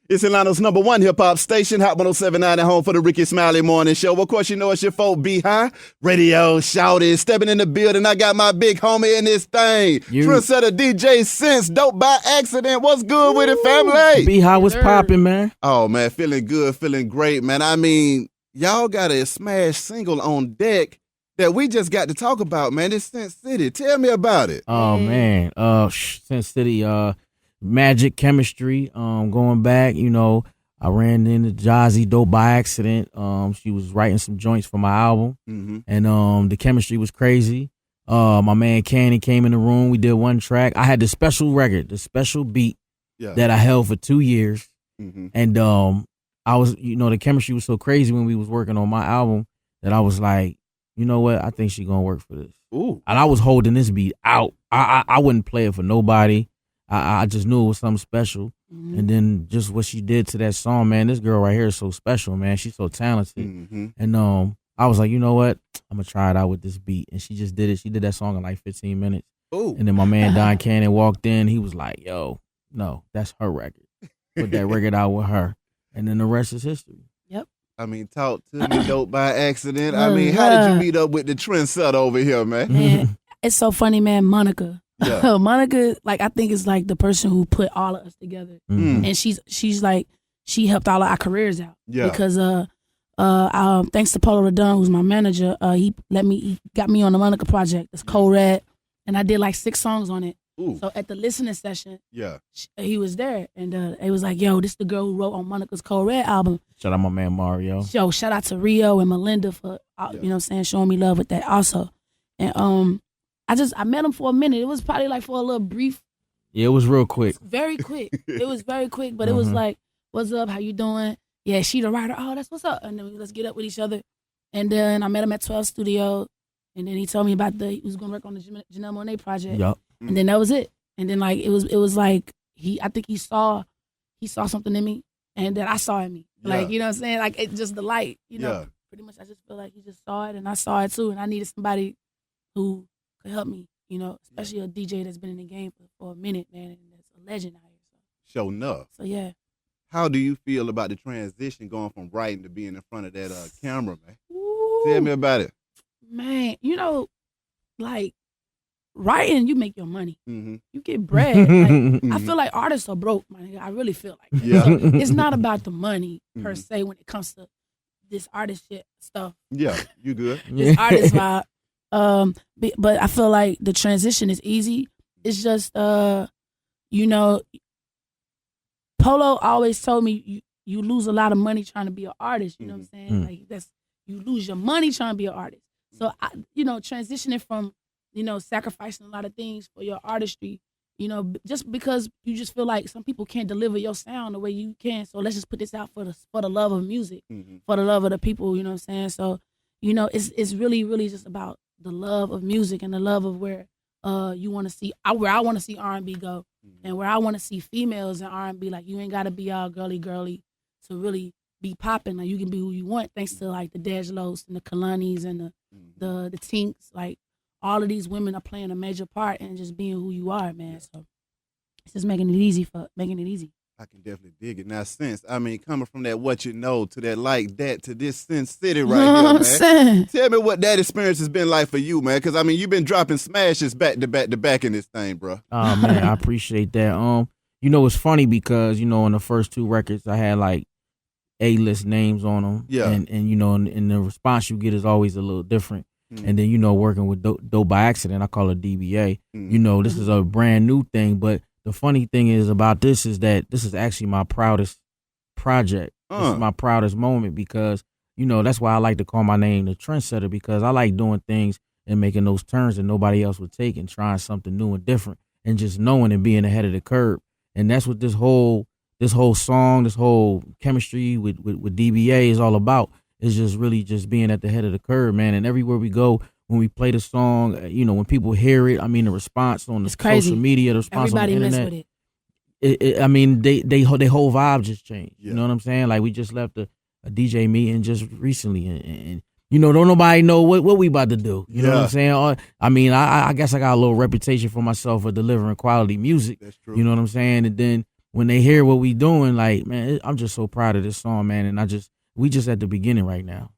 It's Atlanta's #1 hip-hop station, Hot 107.9 at home for the Ricky Smiley Morning Show. Of course, you know it's your folk, B-High. Radio, shouted, stepping in the building. I got my big homie in this thing. Trendsetter DJ Sense, dope by accident. What's good with it, family? B-High, what's popping, man? Oh, man, feeling good, feeling great, man. I mean, y'all got a smash single on deck that we just got to talk about, man. It's Sense City. Tell me about it. Oh, man. Sense City, magic chemistry. Going back, you know, I ran into Jazzy dope by accident. She was writing some joints for my album, and the chemistry was crazy. My man Canny came in the room. We did one track. I had the special record, the special beat that I held for 2 years, and I was, you know, the chemistry was so crazy when we was working on my album that I was like, you know what, I think she gonna work for this. Ooh. And I was holding this beat out. I wouldn't play it for nobody. I just knew it was something special. And then just what she did to that song, man, this girl right here is so special, man. She's so talented. And I was like, you know what? I'm going to try it out with this beat. And she just did it. She did that song in like 15 minutes. Ooh. And then my man Don Cannon walked in. He was like, yo, no, that's her record. Put that record out with her. And then the rest is history. Yep. I mean, talk to me, dope by accident. I mean, how did you meet up with the trendsetter over here, man? Man, it's so funny, man. Monica. Yeah. Monica, like, I think is like the person who put all of us together, and she's like, she helped all of our careers out. Yeah. Because thanks to Polow Da Don, who's my manager, he got me on the Monica project. It's Cold Red, and I did like 6 songs on it. Ooh. So at the listening session, Yeah. he was there, and it was like, yo, this is the girl who wrote on Monica's Cold Red album. Shout out my man Mario. Yo, shout out to Rio and Melinda for you know what I'm saying, showing me love with that also. And I met him for a minute. It was probably like for a little brief. Yeah, it was real quick. Very quick. It was very quick, but it was like, what's up? How you doing? Yeah, she the writer. Oh, that's what's up. And then let's get up with each other. And then I met him at 12 Studio. And then he told me about he was going to work on the Janelle Monáe project. Yup. And then that was it. And then like, it was like, I think he saw something in me and that I saw in me. Like, you know what I'm saying? Like, it's just the light, you know? Yeah. Pretty much I just feel like he just saw it and I saw it too. And I needed somebody who could help me, you know, especially a DJ that's been in the game for a minute, man, and that's a legend out here. Sure enough. So yeah. How do you feel about the transition going from writing to being in front of that camera, man? Ooh, Tell me about it. man, you know, like writing, you make your money. You get bread. Like, I feel like artists are broke, man. I really feel like that. Yeah. So it's not about the money per se when it comes to this artist shit stuff. Yeah, you good. This artist vibe. But I feel like the transition is easy. It's just, you know, Polow always told me you lose a lot of money trying to be an artist. You know what I'm saying? Like you lose your money trying to be an artist. So you know, transitioning from, you know, sacrificing a lot of things for your artistry, you know, just because you just feel like some people can't deliver your sound the way you can. So let's just put this out for the love of music, for the love of the people. You know what I'm saying? So, you know, it's really, really just about the love of music and the love of where you want to see, where I want to see R&B go, and where I want to see females in R&B. Like, you ain't got to be all girly to really be popping. Like, you can be who you want, thanks to like the Dej and the Kalanis and the Tinks. Like, all of these women are playing a major part in just being who you are, man. So it's just making it easy. I can definitely dig it. Now, Sense, I mean, coming from that what you know to that like that to this Sense City right here, man. Tell me what that experience has been like for you, man. Because, I mean, you've been dropping smashes back to back to back in this thing, bro. Oh, man, I appreciate that. You know, it's funny because, you know, on the first 2 records, I had like A-list names on them. Yeah. And you know, and the response you get is always a little different. And then, you know, working with Dope by Accident, I call it DBA. You know, this is a brand new thing, but the funny thing is about this is that this is actually my proudest project. This is my proudest moment because, you know, that's why I like to call my name the trendsetter, because I like doing things and making those turns that nobody else would take and trying something new and different and just knowing and being ahead of the curve. And that's what this whole song, this whole chemistry with DBA is all about. It's just really just being at the head of the curve, man. And everywhere we go, when we play the song, you know, when people hear it, I mean, the response on the social media, the response Everybody on the mess internet. with it. I mean, they whole vibe just changed. Yeah. You know what I'm saying? Like, we just left a DJ meeting just recently, and you know, don't nobody know what we about to do. You know what I'm saying? I mean, I guess I got a little reputation for myself for delivering quality music. That's true. You know what I'm saying? And then when they hear what we doing, like, man, I'm just so proud of this song, man. And we just at the beginning right now.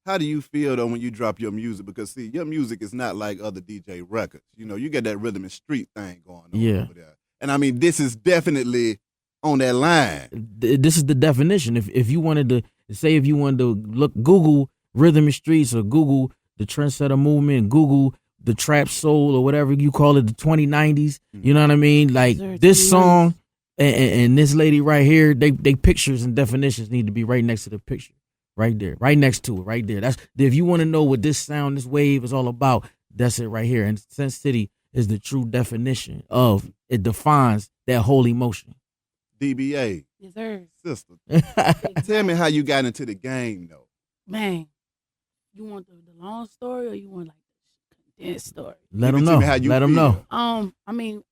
How do you feel, though, when you drop your music? Because, see, your music is not like other DJ records. You know, you got that rhythm and street thing going on over there. And, I mean, this is definitely on that line. This is the definition. If you wanted to, say if you wanted to Google rhythm and streets or Google the trendsetter movement, Google the trap soul or whatever you call it, the 2090s, you know what I mean? Like, this song and this lady right here, they pictures and definitions need to be right next to the picture. Right there, right next to it, right there. That's if you want to know what this sound, this wave is all about, that's it right here. And Sense City is the true definition of it. Defines that whole emotion. DBA, yes, sir. Sister, tell me how you got into the game, though. Man, you want the long story or you want like the condensed story? Let them know. Let them know. I mean,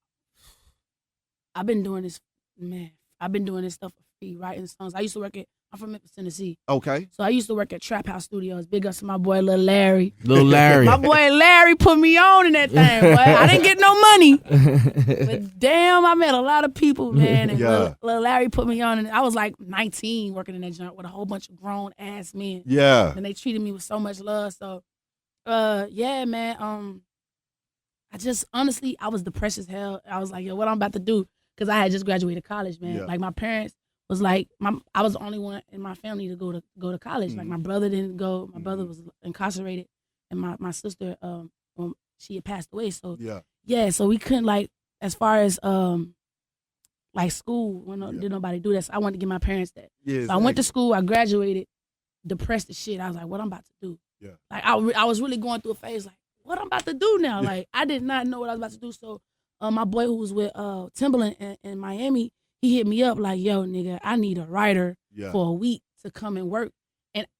I've been doing this, man. I've been doing this stuff for free, writing songs. I'm from Memphis, Tennessee. Okay. So I used to work at Trap House Studios. Big ups to my boy, Lil Larry. Lil Larry. My boy Larry put me on in that thing, boy. I didn't get no money. But damn, I met a lot of people, man. And Lil Larry put me on. And I was like 19 working in that joint with a whole bunch of grown-ass men. Yeah. And they treated me with so much love. So, yeah, man. I just, honestly, I was depressed as hell. I was like, yo, what I'm about to do? Because I had just graduated college, man. Yeah. Like, my parents was like, I was the only one in my family to go to college. Like, my brother didn't go. My brother was incarcerated, and my sister, she had passed away. So so we couldn't, like, as far as like school, didn't nobody do that. So I wanted to give my parents that. Yeah, so I went to school. I graduated, depressed as shit. I was like, what I'm about to do? Yeah. Like, I was really going through a phase like, what I'm about to do now? Like, I did not know what I was about to do. So my boy who was with Timbaland in Miami, he hit me up like, yo, nigga, I need a writer for a week to come and work.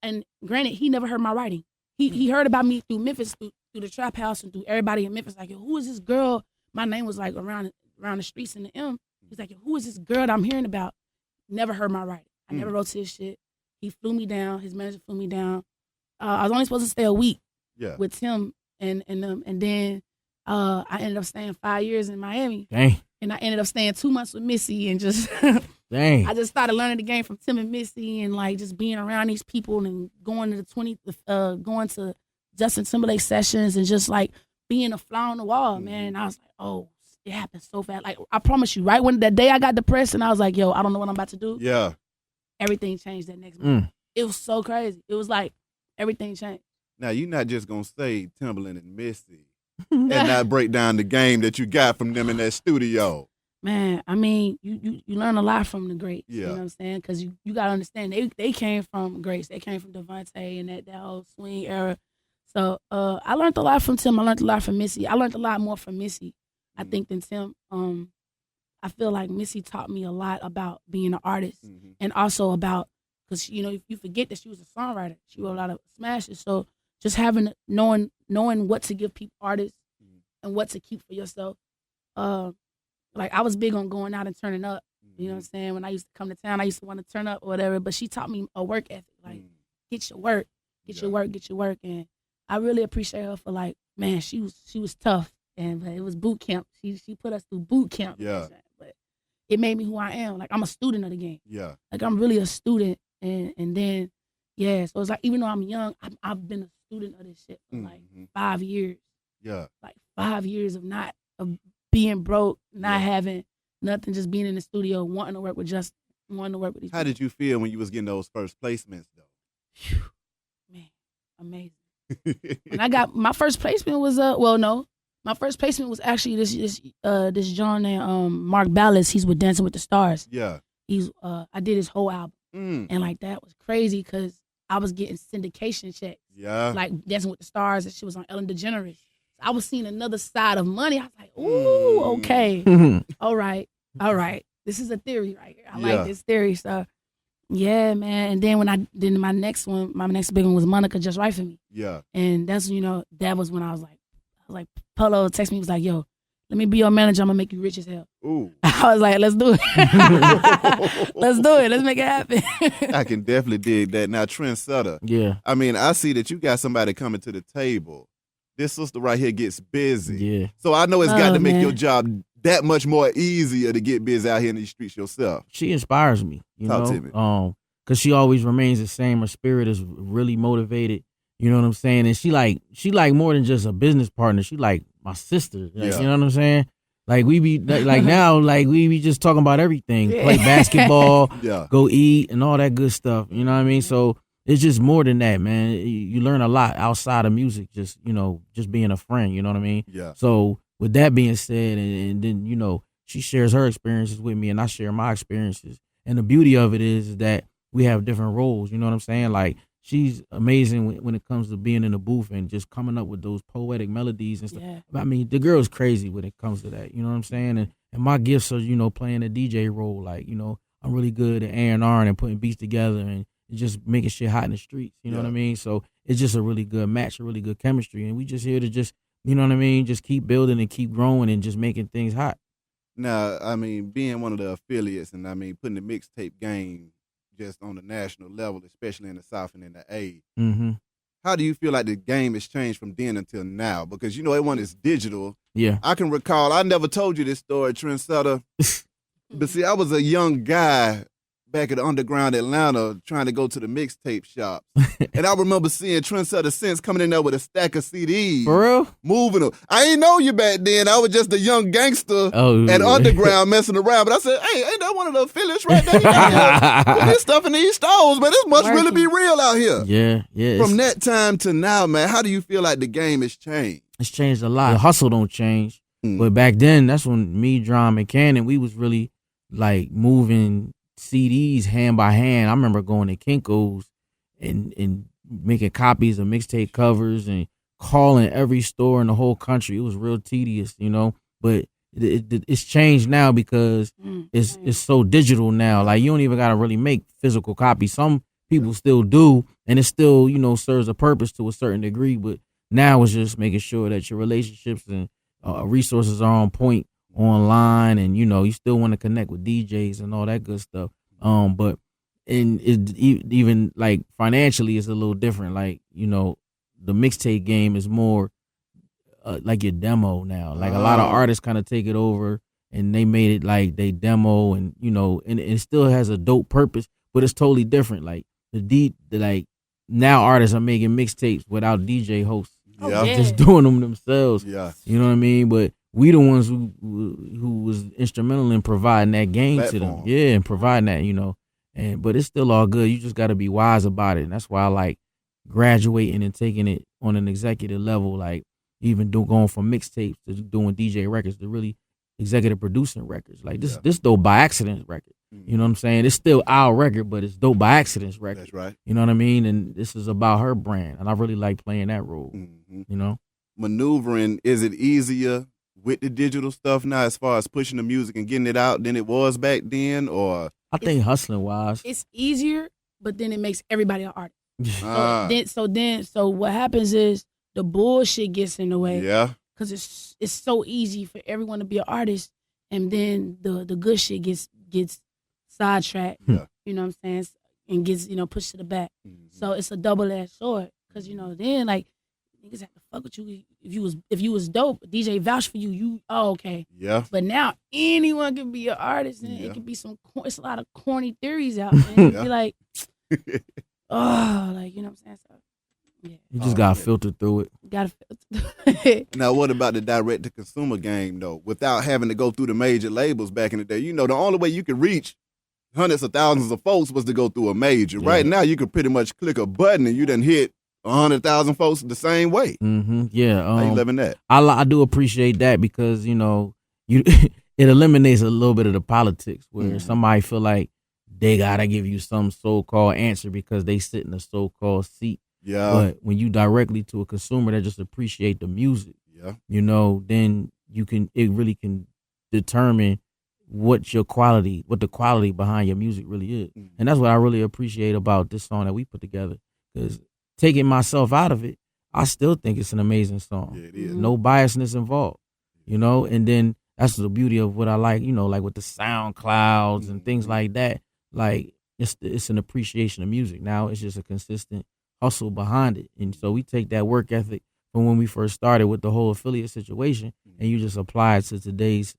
And granted, he never heard my writing. He heard about me through Memphis, through the Trap House and through everybody in Memphis. Like, yo, who is this girl? My name was like around the streets in the M. He's like, yo, who is this girl that I'm hearing about? Never heard my writing. I never wrote to his shit. He flew me down. His manager flew me down. I was only supposed to stay a week with him and then I ended up staying 5 years in Miami. Dang. And I ended up staying 2 months with Missy and just Dang. I just started learning the game from Tim and Missy and like just being around these people and going to Justin Timberlake sessions and just like being a fly on the wall, man. And I was like, oh, it happened so fast. Like, I promise you, right when that day I got depressed and I was like, yo, I don't know what I'm about to do. Yeah. Everything changed that next month. It was so crazy. It was like everything changed. Now, you're not just going to say Timbaland and Missy and not break down the game that you got from them in that studio. Man, I mean, you learn a lot from the greats. Yeah. You know what I'm saying? Because you got to understand, they came from greats. They came from Devontae and that whole swing era. So I learned a lot from Tim. I learned a lot from Missy. I learned a lot more from Missy, I think, than Tim. I feel like Missy taught me a lot about being an artist and also about, because, you know, you forget that she was a songwriter. She wrote a lot of smashes. So just knowing what to give people, artists, and what to keep for yourself. Like, I was big on going out and turning up. You know what I'm saying? When I used to come to town, I used to want to turn up or whatever. But she taught me a work ethic. Like, get your work, get your work. And I really appreciate her for, like, man, she was tough. But it was boot camp. She put us through boot camp. Yeah. You know what I'm saying? But it made me who I am. Like, I'm a student of the game. Yeah. Like, I'm really a student. And then, so it's like, even though I'm young, I've been a student of this shit for like 5 years. Yeah. Like 5 years of being broke, not having nothing, just being in the studio, wanting to work with these people. How did you feel when you was getting those first placements, though? Man, amazing. When I got my first placement was my first placement was actually this John named Mark Ballas. He's with Dancing with the Stars. Yeah. I did his whole album. And like that was crazy because I was getting syndication checks. Yeah. Like Dancing with the Stars, and she was on Ellen DeGeneres. I was seeing another side of money. I was like, ooh, okay. All right. This is a theory right here. I like this theory. So yeah, man. And then my next big one was Monica Just Right For Me. Yeah. And that's, that was when I was like, Polow texted me, he was like, yo, let me be your manager. I'm gonna make you rich as hell. Ooh. I was like, let's do it. Let's do it. Let's make it happen. I can definitely dig that. Now, trendsetter. Yeah. I mean, I see that you got somebody coming to the table. This sister right here gets busy. Yeah. So I know it's got to make your job that much more easier to get busy out here in these streets yourself? She inspires me, Talk to me. Cause she always remains the same. Her spirit is really motivated. You know what I'm saying? And she like more than just a business partner. She like my sister. Like, Yeah. You know what I'm saying? Like we be like now, like we be just talking about everything. Yeah. Play basketball, Yeah. go eat, and all that good stuff. You know what I mean? So it's just more than that, man. You learn a lot outside of music, just just being a friend. You know what I mean? Yeah. So with that being said, and then she shares her experiences with me, and I share my experiences. And the beauty of it is that we have different roles. You know what I'm saying? Like she's amazing when it comes to being in the booth and just coming up with those poetic melodies and stuff. Yeah. I mean, the girl's crazy when it comes to that. You know what I'm saying? And my gifts are playing a DJ role. Like I'm really good at A&R and putting beats together and just making shit hot in the streets. You know what I mean? So it's just a really good match, a really good chemistry, and we just here to just you know what I mean, just keep building and keep growing and just making things hot. Now, I mean, being one of the affiliates and I mean putting the mixtape game just on the national level, especially in the South and in the A. Mm-hmm. How do you feel like the game has changed from then until now? Because everyone is digital. Yeah. I can recall, I never told you this story, Trendsetter. But see, I was a young guy back at the underground Atlanta trying to go to the mixtape shops. And I remember seeing Trendsetter Sense coming in there with a stack of CDs. For real? Moving them. I ain't know you back then. I was just a young gangster Oh, at underground messing around. But I said, hey, ain't that one of the affiliates right there? You got here. Put this stuff in these stores, man. This must really be real out here. Yeah. From that time to now, man, how do you feel like the game has changed? It's changed a lot. The hustle don't change. But back then, that's when me, Drum, and Cannon, we was really like moving CDs hand by hand. I remember going to Kinko's and making copies of mixtape covers and calling every store in the whole country. It was real tedious, but it's changed now because it's so digital now. Like you don't even gotta really make physical copies. Some people still do, and it still serves a purpose to a certain degree. But now it's just making sure that your relationships and resources are on point online, and you still want to connect with DJs and all that good stuff. But even like financially, it's a little different. Like the mixtape game is more like your demo now. Like a lot of artists kind of take it over, and they made it like they demo, and and it still has a dope purpose, but it's totally different. Like like now artists are making mixtapes without DJ hosts, just doing them themselves. Yeah, you know what I mean. But we the ones who was instrumental in providing that game to them. Yeah, and providing that, but it's still all good. You just got to be wise about it. And that's why I like graduating and taking it on an executive level, like even going from mixtapes to doing DJ records to really executive producing records. Like this dope by accident record. You know what I'm saying? It's still our record, but it's dope by accident record. That's right. You know what I mean? And this is about her brand, and I really like playing that role. Maneuvering, is it easier with the digital stuff now as far as pushing the music and getting it out than it was back then? Or I think hustling wise, it's easier, but then it makes everybody an artist. So what happens is the bullshit gets in the way. Yeah. Because it's so easy for everyone to be an artist, and then the good shit gets sidetracked. Yeah. You know what I'm saying? And gets pushed to the back. So it's a double-edged sword. Because then like niggas have to fuck with you if you was dope. DJ vouch for you. Okay. Yeah. But now anyone can be an artist, and it can be it's a lot of corny theories out there. Be like, like you know what I'm saying? So, yeah. You just gotta filter through it. Gotta filter through it. Now, what about the direct-to-consumer game, though? Without having to go through the major labels back in the day, the only way you could reach hundreds of thousands of folks was to go through a major. Yeah. Right now, you could pretty much click a button and you done hit 100,000 folks the same way. Mm-hmm. Yeah. How you living that? I do appreciate that because, it eliminates a little bit of the politics where somebody feel like they gotta give you some so-called answer because they sit in a so-called seat. Yeah. But when you directly to a consumer that just appreciate the music, then it really can determine what the quality behind your music really is. And that's what I really appreciate about this song that we put together. Because taking myself out of it, I still think it's an amazing song. Yeah, it is. No biasness involved, and then that's the beauty of what I like, like with the SoundClouds and things like that. Like it's an appreciation of music. Now it's just a consistent hustle behind it. And so we take that work ethic from when we first started with the whole affiliate situation and you just apply it to today's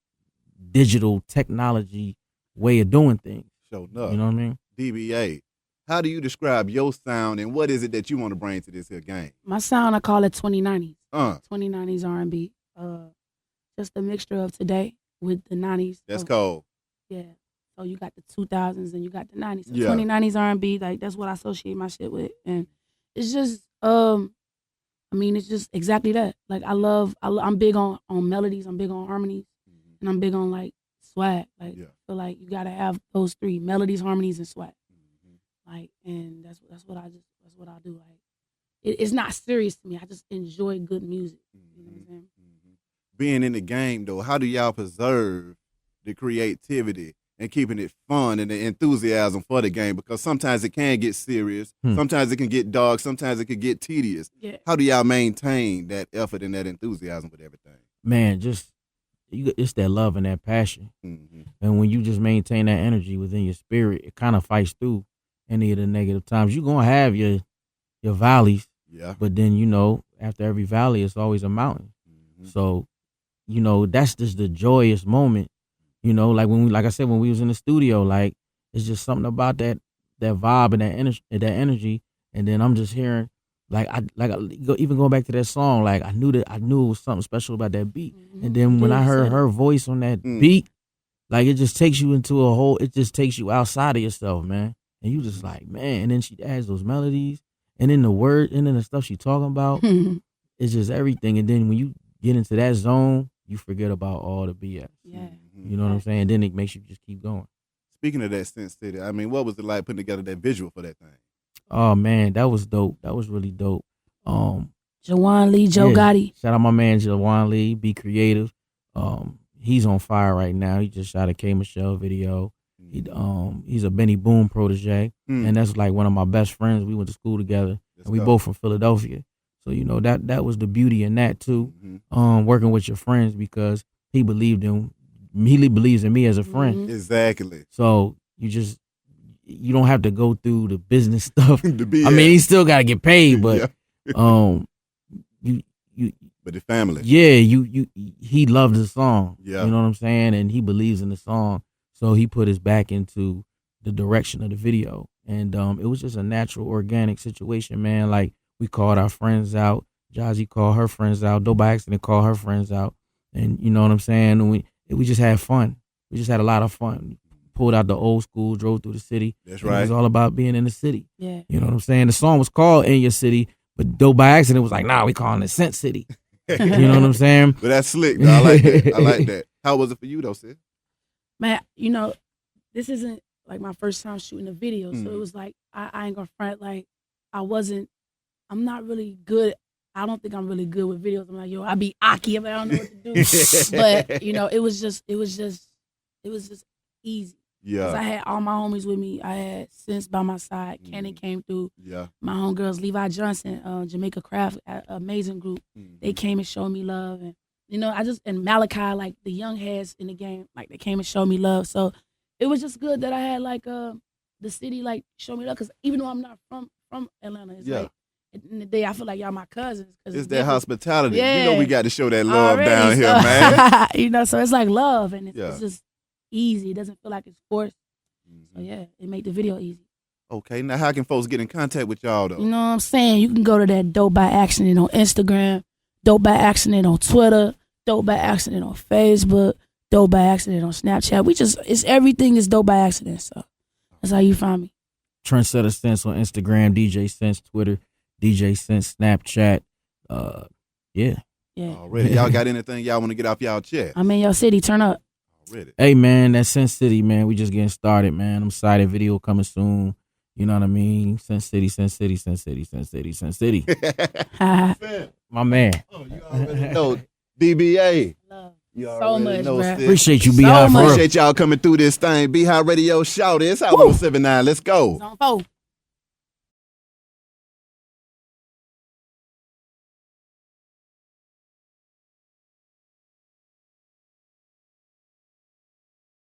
digital technology way of doing things. Sure enough. You know what I mean? DBA, how do you describe your sound and what is it that you want to bring to this here game? My sound, I call it 2090s. 2090s R&B. Just a mixture of today with the 90s. That's cold. Yeah. So you got the 2000s and you got the 90s. So Yeah. 2090s R&B, like that's what I associate my shit with. And it's just, it's just exactly that. Like I'm big on melodies, I'm big on harmonies, and I'm big on like swag. Like I feel like you gotta have those three: melodies, harmonies, and swag. Like, and that's what I do. Like, it's not serious to me. I just enjoy good music. You know what I'm saying? Being in the game though, how do y'all preserve the creativity and keeping it fun and the enthusiasm for the game? Because sometimes it can get serious, sometimes it can get dark, sometimes it can get tedious. Yeah. How do y'all maintain that effort and that enthusiasm with everything? Man, it's that love and that passion. And when you just maintain that energy within your spirit, it kind of fights through any of the negative times. You're going to have your valleys, but then, you know, after every valley, it's always a mountain. So, you know, that's just the joyous moment. You know, like like I said, when we was in the studio, like it's just something about that vibe and that energy. And then I'm just hearing, even going back to that song, like I knew it was something special about that beat. And then when I heard her voice on that beat, like it just takes you into it just takes you outside of yourself, man. And you just like, man. And then she adds those melodies, and then the word, and then the stuff she talking about, it's just everything. And then when you get into that zone, you forget about all the BS. Yeah. You know what I'm saying? And then it makes you just keep going. Speaking of that Sin City, I mean, what was it like putting together that visual for that thing? Oh man, that was dope. That was really dope. Jawan Lee, Joe Gotti. Shout out my man Jawan Lee. Be creative. He's on fire right now. He just shot a K Michelle video. He's a Benny Boom protege, and that's like one of my best friends. We went to school together, and we both from Philadelphia. So you know that was the beauty in that too. Working with your friends because he believes in me as a friend. Exactly. So you don't have to go through the business stuff. I mean, he still got to get paid, but but the family. Yeah, he loved the song. Yeah. You know what I'm saying? And he believes in the song. So he put his back into the direction of the video. And it was just a natural, organic situation, man. Like, we called our friends out. Jazzy called her friends out. Dope by Accident called her friends out. And you know what I'm saying? And we just had fun. We just had a lot of fun. Pulled out the old school, drove through the city. That's right. It was all about being in the city. Yeah. You know what I'm saying? The song was called In Your City, but Dope by Accident was like, nah, we calling it Scent City. You know what I'm saying? But that's slick, though. I like that. I like that. How was it for you, though, sis? Man, you know, this isn't like my first time shooting a video. So it was like, I ain't gonna front, like, I'm not really good. I don't think I'm really good with videos. I'm like, yo, I be Aki, but I don't know what to do. But, you know, it was just easy. Yeah. Because I had all my homies with me. I had Sense by my side. Cannon came through. Yeah. My homegirls, Levi Johnson, Jamaica Craft, amazing group. They came and showed me love. And, you know, and Malachi, like the young heads in the game, like they came and showed me love. So it was just good that I had like the city like show me love. Because even though I'm not from Atlanta, it's like, at the end of the day, I feel like y'all my cousins. It's that hospitality. Yeah. You know we got to show that love Already, down here, man. You know, so it's like love, and it's just easy. It doesn't feel like it's forced. So yeah, it made the video easy. Okay, now how can folks get in contact with y'all though? You know what I'm saying? You can go to that Dope by Accident on Instagram, Dope by Accident on Twitter, Dope by Accident on Facebook, Dope by Accident on Snapchat. It's everything is Dope by Accident. So that's how you find me. Trendsetter Sense on Instagram, DJ Sense Twitter, DJ Sense Snapchat. Yeah. Already. Y'all got anything y'all want to get off y'all chest? I'm in your city. Turn up. Already. Hey man, that's Sense City, man. We just getting started, man. I'm excited. Video coming soon. You know what I mean? Sense City, Sense City, Sense City, Sense City, Sense City. My man. Oh, you already know. DBA. Love. You So much, know, bruh. sis. Appreciate you, So B-High. much. Appreciate y'all coming through this thing. B-High Radio Shout. It's Hot 107.9. Let's go. Zone 4.